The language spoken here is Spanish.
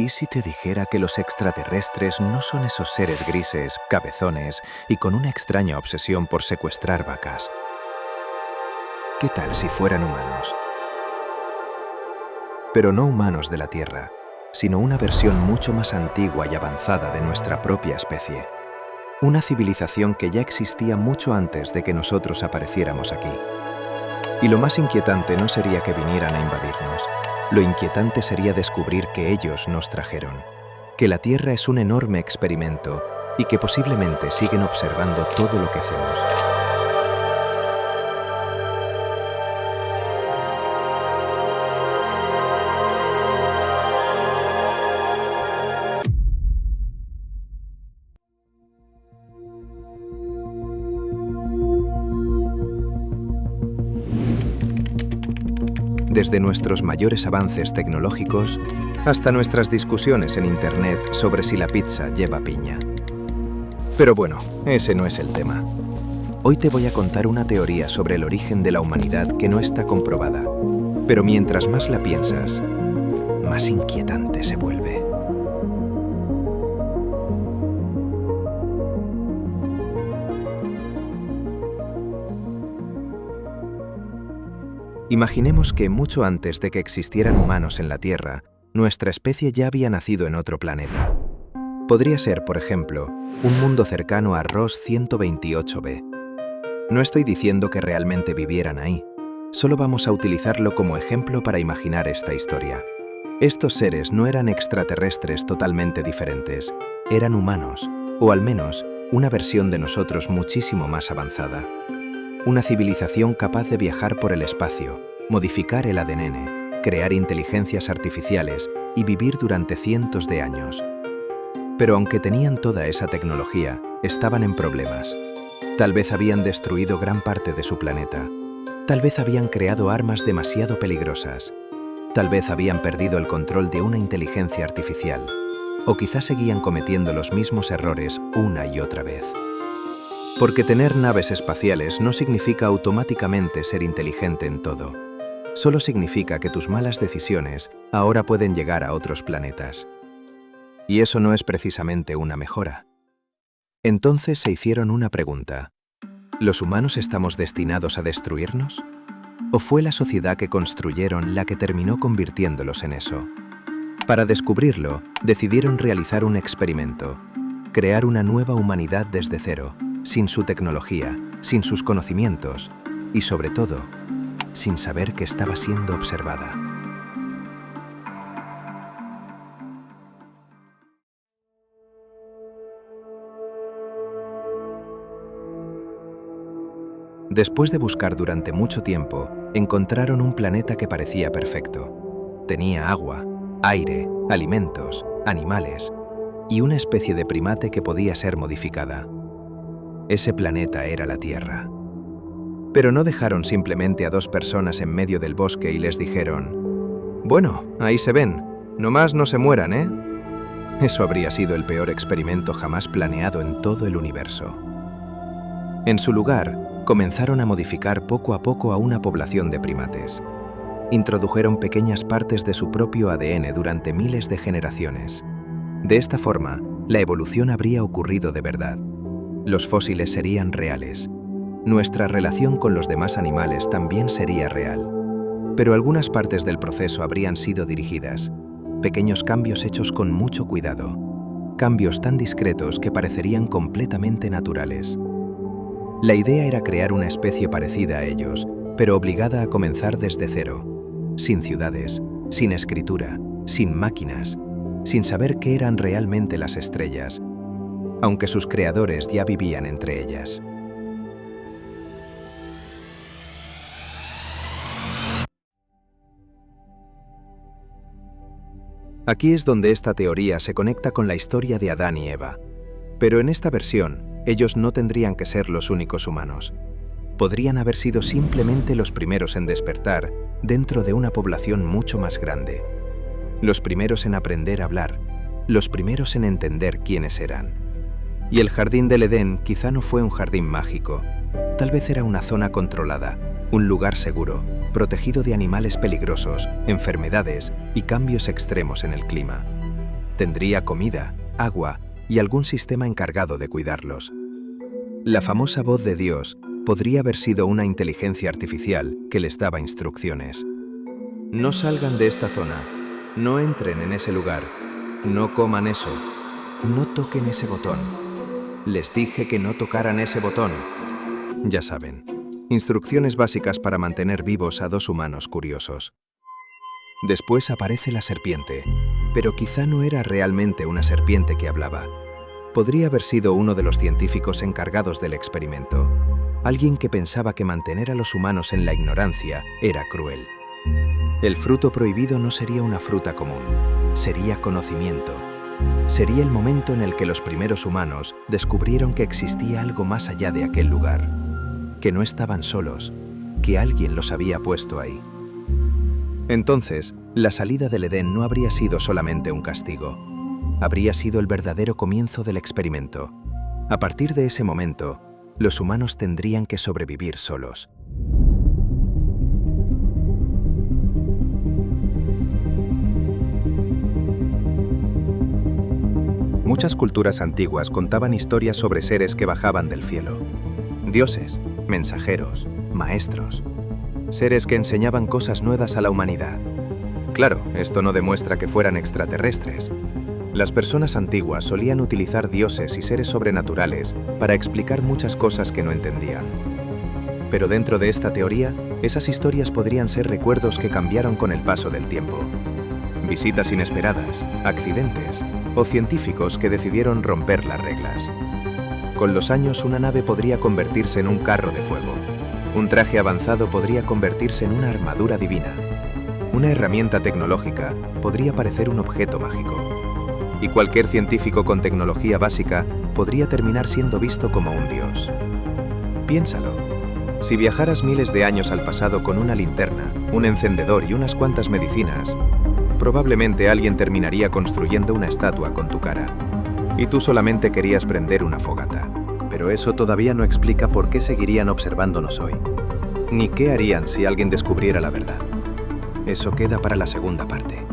¿Y si te dijera que los extraterrestres no son esos seres grises, cabezones y con una extraña obsesión por secuestrar vacas? ¿Qué tal si fueran humanos? Pero no humanos de la Tierra, sino una versión mucho más antigua y avanzada de nuestra propia especie. Una civilización que ya existía mucho antes de que nosotros apareciéramos aquí. Y lo más inquietante no sería que vinieran a invadirnos. Lo inquietante sería descubrir que ellos nos trajeron, que la Tierra es un enorme experimento y que posiblemente siguen observando todo lo que hacemos. Desde nuestros mayores avances tecnológicos hasta nuestras discusiones en Internet sobre si la pizza lleva piña. Pero bueno, ese no es el tema. Hoy te voy a contar una teoría sobre el origen de la humanidad que no está comprobada, pero mientras más la piensas, más inquietante se vuelve. Imaginemos que mucho antes de que existieran humanos en la Tierra, nuestra especie ya había nacido en otro planeta. Podría ser, por ejemplo, un mundo cercano a Ross 128b. No estoy diciendo que realmente vivieran ahí, solo vamos a utilizarlo como ejemplo para imaginar esta historia. Estos seres no eran extraterrestres totalmente diferentes, eran humanos, o al menos una versión de nosotros muchísimo más avanzada. Una civilización capaz de viajar por el espacio, modificar el ADN, crear inteligencias artificiales y vivir durante cientos de años. Pero aunque tenían toda esa tecnología, estaban en problemas. Tal vez habían destruido gran parte de su planeta. Tal vez habían creado armas demasiado peligrosas. Tal vez habían perdido el control de una inteligencia artificial. O quizás seguían cometiendo los mismos errores una y otra vez. Porque tener naves espaciales no significa automáticamente ser inteligente en todo. Solo significa que tus malas decisiones ahora pueden llegar a otros planetas. Y eso no es precisamente una mejora. Entonces se hicieron una pregunta. ¿Los humanos estamos destinados a destruirnos? ¿O fue la sociedad que construyeron la que terminó convirtiéndolos en eso? Para descubrirlo, decidieron realizar un experimento. Crear una nueva humanidad desde cero. Sin su tecnología, sin sus conocimientos y, sobre todo, sin saber que estaba siendo observada. Después de buscar durante mucho tiempo, encontraron un planeta que parecía perfecto. Tenía agua, aire, alimentos, animales y una especie de primate que podía ser modificada. Ese planeta era la Tierra. Pero no dejaron simplemente a dos personas en medio del bosque y les dijeron: «Bueno, ahí se ven, nomás no se mueran, ¿eh?». Eso habría sido el peor experimento jamás planeado en todo el universo. En su lugar, comenzaron a modificar poco a poco a una población de primates. Introdujeron pequeñas partes de su propio ADN durante miles de generaciones. De esta forma, la evolución habría ocurrido de verdad. Los fósiles serían reales. Nuestra relación con los demás animales también sería real. Pero algunas partes del proceso habrían sido dirigidas. Pequeños cambios hechos con mucho cuidado. Cambios tan discretos que parecerían completamente naturales. La idea era crear una especie parecida a ellos, pero obligada a comenzar desde cero. Sin ciudades, sin escritura, sin máquinas, sin saber qué eran realmente las estrellas, aunque sus creadores ya vivían entre ellas. Aquí es donde esta teoría se conecta con la historia de Adán y Eva. Pero en esta versión, ellos no tendrían que ser los únicos humanos. Podrían haber sido simplemente los primeros en despertar dentro de una población mucho más grande. Los primeros en aprender a hablar, los primeros en entender quiénes eran. Y el jardín del Edén quizá no fue un jardín mágico. Tal vez era una zona controlada, un lugar seguro, protegido de animales peligrosos, enfermedades y cambios extremos en el clima. Tendría comida, agua y algún sistema encargado de cuidarlos. La famosa voz de Dios podría haber sido una inteligencia artificial que les daba instrucciones. No salgan de esta zona, no entren en ese lugar, no coman eso, no toquen ese botón. Les dije que no tocaran ese botón. Ya saben, instrucciones básicas para mantener vivos a dos humanos curiosos. Después aparece la serpiente, pero quizá no era realmente una serpiente que hablaba. Podría haber sido uno de los científicos encargados del experimento, alguien que pensaba que mantener a los humanos en la ignorancia era cruel. El fruto prohibido no sería una fruta común, sería conocimiento. Sería el momento en el que los primeros humanos descubrieron que existía algo más allá de aquel lugar, que no estaban solos, que alguien los había puesto ahí. Entonces, la salida del Edén no habría sido solamente un castigo, habría sido el verdadero comienzo del experimento. A partir de ese momento, los humanos tendrían que sobrevivir solos. Muchas culturas antiguas contaban historias sobre seres que bajaban del cielo. Dioses, mensajeros, maestros. Seres que enseñaban cosas nuevas a la humanidad. Claro, esto no demuestra que fueran extraterrestres. Las personas antiguas solían utilizar dioses y seres sobrenaturales para explicar muchas cosas que no entendían. Pero dentro de esta teoría, esas historias podrían ser recuerdos que cambiaron con el paso del tiempo. Visitas inesperadas, accidentes o científicos que decidieron romper las reglas. Con los años, una nave podría convertirse en un carro de fuego. Un traje avanzado podría convertirse en una armadura divina. Una herramienta tecnológica podría parecer un objeto mágico. Y cualquier científico con tecnología básica podría terminar siendo visto como un dios. Piénsalo. Si viajaras miles de años al pasado con una linterna, un encendedor y unas cuantas medicinas, probablemente alguien terminaría construyendo una estatua con tu cara. Y tú solamente querías prender una fogata. Pero eso todavía no explica por qué seguirían observándonos hoy. Ni qué harían si alguien descubriera la verdad. Eso queda para la segunda parte.